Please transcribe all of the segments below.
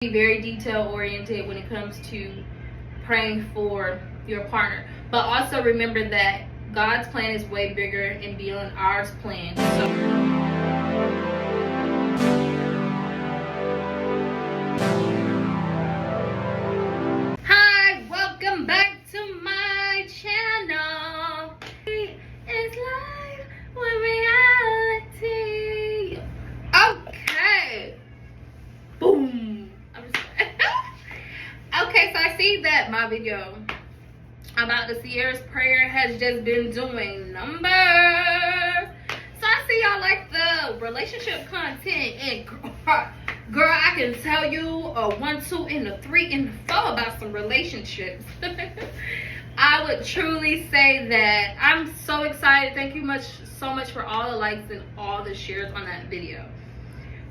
Be very detail oriented when it comes to praying for your partner, but also remember that God's plan is way bigger and beyond our plan. Hi, welcome back to my channel. It's life with reality. Okay, boom. Okay, so I see that my video about the Sierra's prayer has just been doing numbers. So I see y'all like the relationship content, and girl, I can tell you a 1, 2, and a 3 and a 4 about some relationships. I would truly say that I'm so excited. Thank you so much for all the likes and all the shares on that video.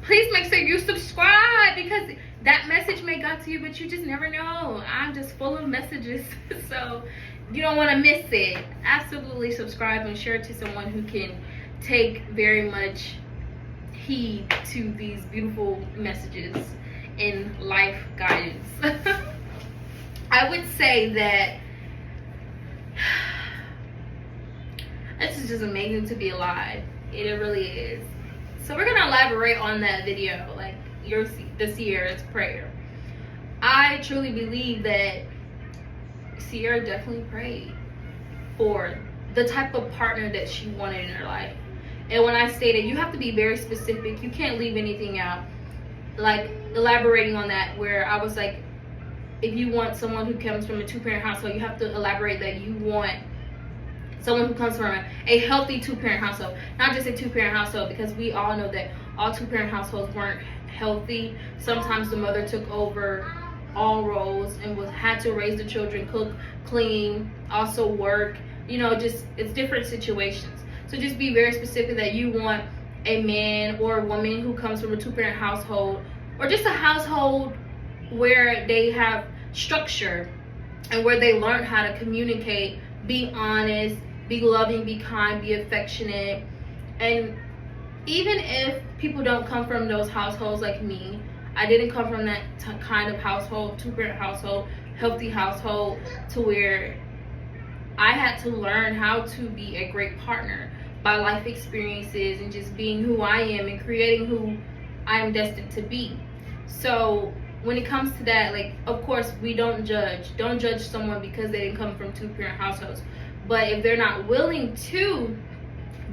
Please make sure you subscribe, because that message may got to you, but you just never know. I'm just full of messages, so you don't want to miss it. Absolutely subscribe and share it to someone who can take very much heed to these beautiful messages in life guidance. I would say that this is just amazing to be alive. It really is. So we're gonna elaborate on that video, like the Sierra's prayer. I truly believe that Sierra definitely prayed for the type of partner that she wanted in her life. And when I stated, you have to be very specific. You can't leave anything out. Like elaborating on that, where I was like, if you want someone who comes from a 2-parent household, you have to elaborate that you want someone who comes from a healthy 2-parent household, not just a 2-parent household, because we all know that all 2-parent households weren't healthy. Sometimes the mother took over all roles and had to raise the children, cook, clean, also work. You know, just it's different situations. So just be very specific that you want a man or a woman who comes from a 2-parent household, or just a household where they have structure and where they learn how to communicate, be honest, be loving, be kind, be affectionate. And even if people don't come from those households like me, I didn't come from that kind of household, 2-parent household, healthy household, to where I had to learn how to be a great partner by life experiences and just being who I am and creating who I am destined to be. So when it comes to that, like, of course, we don't judge someone because they didn't come from 2-parent households. But if they're not willing to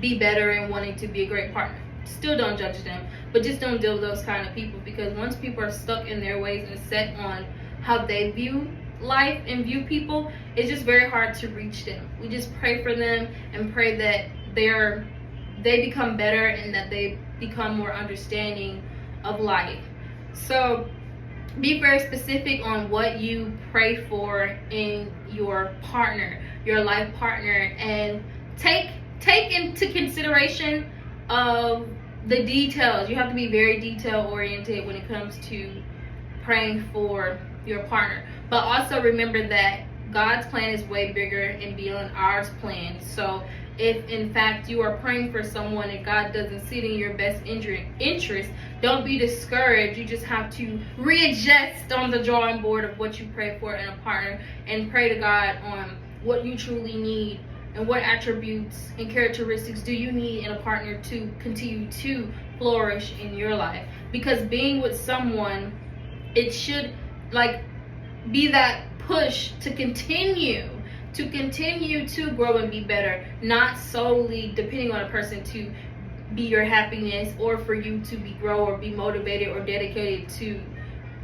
be better and wanting to be a great partner, still don't judge them. But just don't deal with those kind of people, because once people are stuck in their ways and set on how they view life and view people, it's just very hard to reach them. We just pray for them and pray that they become better and that they become more understanding of life. So be very specific on what you pray for in your partner, your life partner, and take into consideration of the details. You have to be very detail oriented when it comes to praying for your partner, but also remember that God's plan is way bigger and beyond our plan. So if in fact you are praying for someone and God doesn't see it in your best interest, don't be discouraged. You just have to readjust on the drawing board of what you pray for in a partner, and pray to God on what you truly need and what attributes and characteristics do you need in a partner to continue to flourish in your life. Because being with someone, it should be that push to continue to grow and be better, not solely depending on a person to be your happiness, or for you to grow or be motivated or dedicated to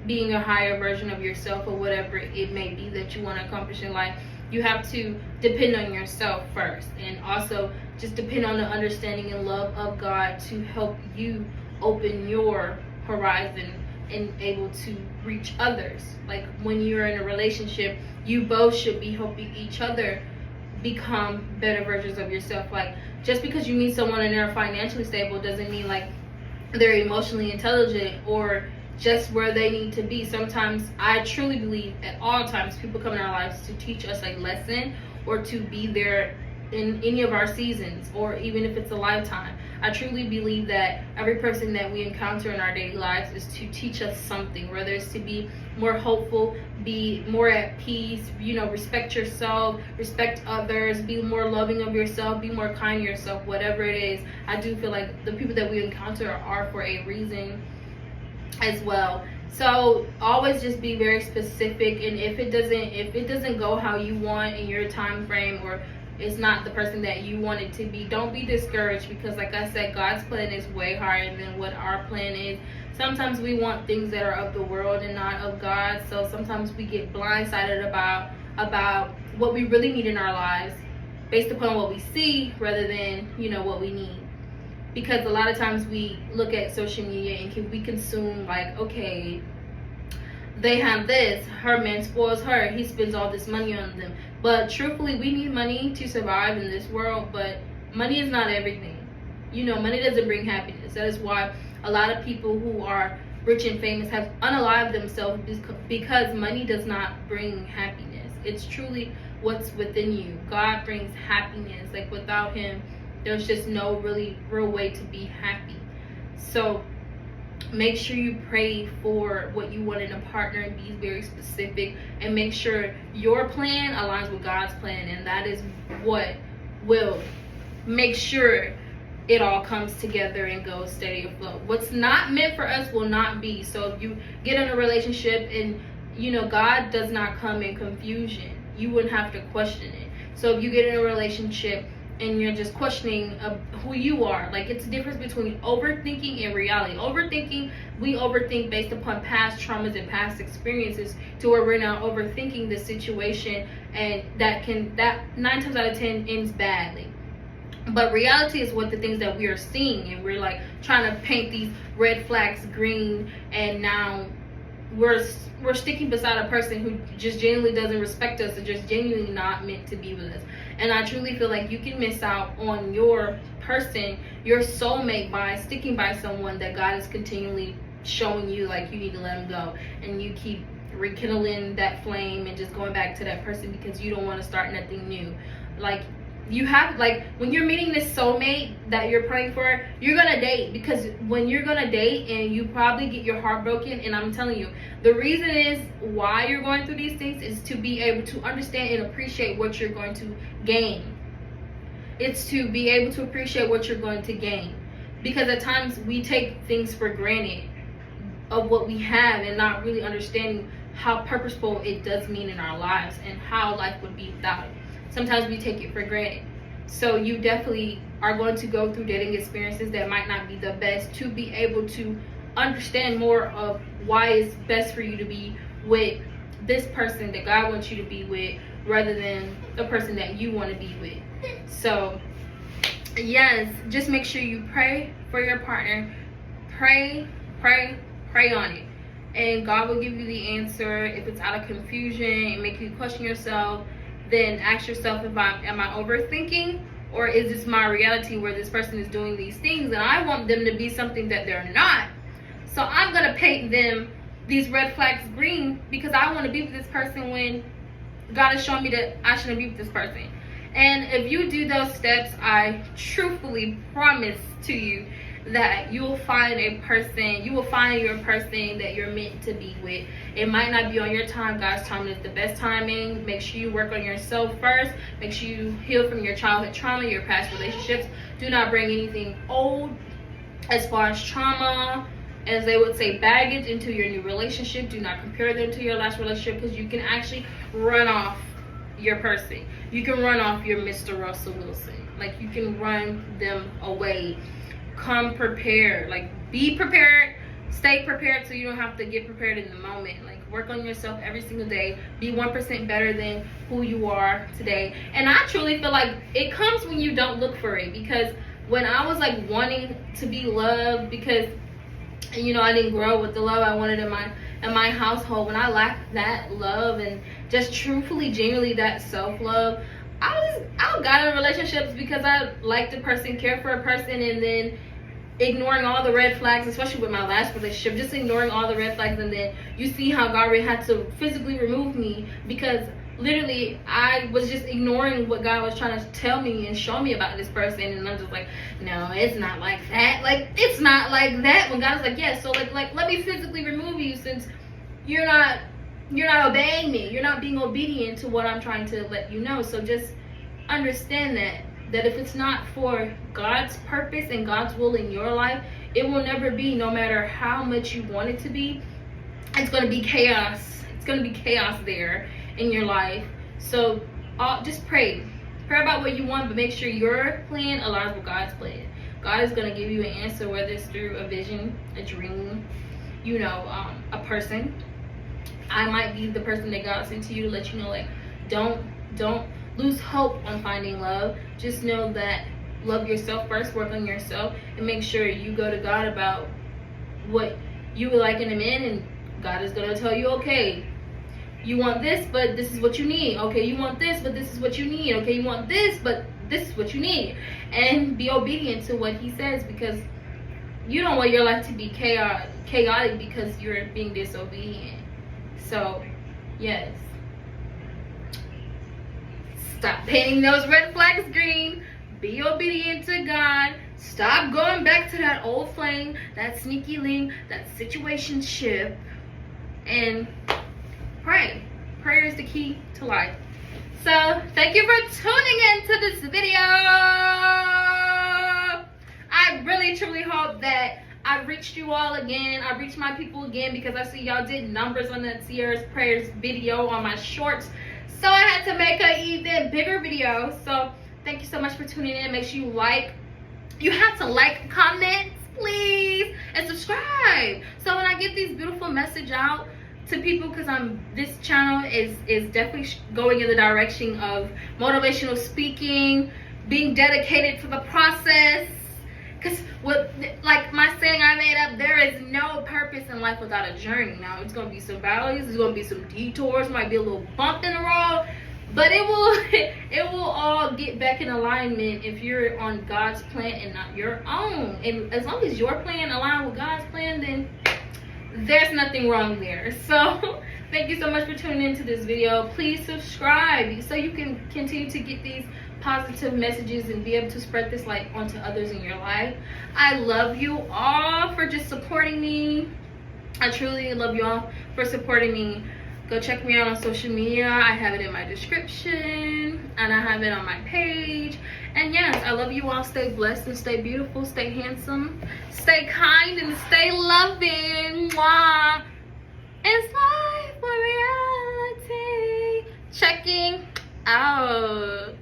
being a higher version of yourself, or whatever it may be that you want to accomplish in life. You have to depend on yourself first, and also just depend on the understanding and love of God to help you open your horizon and able to reach others. Like when you're in a relationship, you both should be helping each other become better versions of yourself. Like, just because you meet someone and they're financially stable doesn't mean like they're emotionally intelligent or just where they need to be. Sometimes I truly believe at all times people come in our lives to teach us like lesson, or to be there in any of our seasons, or even if it's a lifetime. I truly believe that every person that we encounter in our daily lives is to teach us something, whether it's to be more hopeful, be more at peace, respect yourself, respect others, be more loving of yourself, be more kind to yourself, whatever it is. I do feel like the people that we encounter are for a reason as well. So always just be very specific, and if it doesn't go how you want in your time frame, or it's not the person that you want it to be, don't be discouraged, because like I said, God's plan is way higher than what our plan is. Sometimes we want things that are of the world and not of God, so sometimes we get blindsided about what we really need in our lives based upon what we see rather than what we need. Because a lot of times we look at social media and we consume, like, okay, they have this, her man spoils her, he spends all this money on them. But truthfully, we need money to survive in this world, but money is not everything. Money doesn't bring happiness. That is why a lot of people who are rich and famous have unalived themselves, because money does not bring happiness. It's truly what's within you. God brings happiness. Like, without him, there's just no real way to be happy. So make sure you pray for what you want in a partner, and be very specific, and make sure your plan aligns with God's plan, and that is what will make sure it all comes together and goes steady afloat. What's not meant for us will not be. So if you get in a relationship and God does not come in confusion, you wouldn't have to question it. So if you get in a relationship and you're just questioning who you are, like, it's a difference between overthinking and reality. We overthink based upon past traumas and past experiences, to where we're now overthinking the situation, and that 9 times out of 10 ends badly. But reality is what the things that we are seeing, and we're like trying to paint these red flags green, and now we're sticking beside a person who just genuinely doesn't respect us, or just genuinely not meant to be with us. And I truly feel like you can miss out on your person, your soulmate, by sticking by someone that God is continually showing you, like, you need to let them go, and you keep rekindling that flame and just going back to that person because you don't want to start nothing new. Like, you have, like, when you're meeting this soulmate that you're praying for, you're gonna date, because when you're gonna date and you probably get your heart broken, and I'm telling you, the reason is why you're going through these things is to be able to understand and appreciate what you're going to gain. It's to be able to appreciate what you're going to gain, because at times we take things for granted of what we have, and not really understanding how purposeful it does mean in our lives, and how life would be without it. Sometimes we take it for granted. So you definitely are going to go through dating experiences that might not be the best, to be able to understand more of why it's best for you to be with this person that God wants you to be with, rather than the person that you want to be with. So yes, just make sure you pray for your partner. Pray on it, and God will give you the answer. If it's out of confusion and make you question yourself, then ask yourself, am I overthinking, or is this my reality where this person is doing these things and I want them to be something that they're not? So I'm gonna paint them these red flags green because I want to be with this person, when God is showing me that I shouldn't be with this person. And if you do those steps, I truthfully promise to you that you will find your person that you're meant to be with. It might not be on your time. God's timing is the best timing. Make sure you work on yourself first. Make sure you heal from your childhood trauma, your past relationships. Do not bring anything old as far as trauma, as they would say, baggage, into your new relationship. Do not compare them to your last relationship, because you can actually run off your person. You can run off your Mr. Russell Wilson. Like, you can run them away. Come prepared. Like, be prepared, stay prepared, so you don't have to get prepared in the moment. Like, work on yourself every single day. Be 1% better than who you are today. And I truly feel like it comes when you don't look for it, because when I was like wanting to be loved, because I didn't grow with the love I wanted in my household, when I lacked that love and just truthfully, genuinely that self-love, I got in relationships because I liked a person, cared for a person, and then ignoring all the red flags, especially with my last relationship, just ignoring all the red flags. And then you see how God had to physically remove me, because literally I was just ignoring what God was trying to tell me and show me about this person, and I'm just like, no, it's not like that. Like, it's not like that. When God was like, yes, so like let me physically remove you, since you're not obeying me. You're not being obedient to what I'm trying to let you know. So just understand that if it's not for God's purpose and God's will in your life, it will never be, no matter how much you want it to be. It's going to be chaos. It's going to be chaos there in your life. So just pray about what you want, but make sure your plan aligns with God's plan. God is going to give you an answer, whether it's through a vision, a dream, a person. I might be the person that God sent to you to let you know, like, don't lose hope on finding love. Just know that love yourself first, work on yourself, and make sure you go to God about what you would like in a man, and God is going to tell you, okay, you want this, but this is what you need. Okay, you want this, but this is what you need. Okay, you want this, but this is what you need. And be obedient to what he says, because you don't want your life to be chaotic because you're being disobedient. So, yes. Stop painting those red flags green. Be obedient to God. Stop going back to that old flame, that sneaky link, that situationship. And pray. Prayer is the key to life. So, thank you for tuning into this video. I really, truly hope that I reached you all again. I reached my people again, because I see y'all did numbers on that Sierra's Prayers video on my shorts. So I had to make an even bigger video. So thank you so much for tuning in. Make sure you have to like, comment, please, and subscribe. So when I get these beautiful messages out to people, because this channel is definitely going in the direction of motivational speaking, being dedicated to the process. Because like my saying I made up, there is no purpose in life without a journey. Now, it's going to be some valleys, there's going to be some detours, might be a little bump in the road, but it will all get back in alignment if you're on God's plan and not your own. And as long as your plan aligns with God's plan, then there's nothing wrong there. So thank you so much for tuning into this video. Please subscribe so you can continue to get these positive messages and be able to spread this light onto others in your life. I love you all for just supporting me. I truly love you all for supporting me. Go check me out on social media. I have it in my description, and I have it on my page. And yes, I love you all. Stay blessed and stay beautiful, stay handsome, stay kind, and stay loving. Mwah. It's life for reality. Checking out.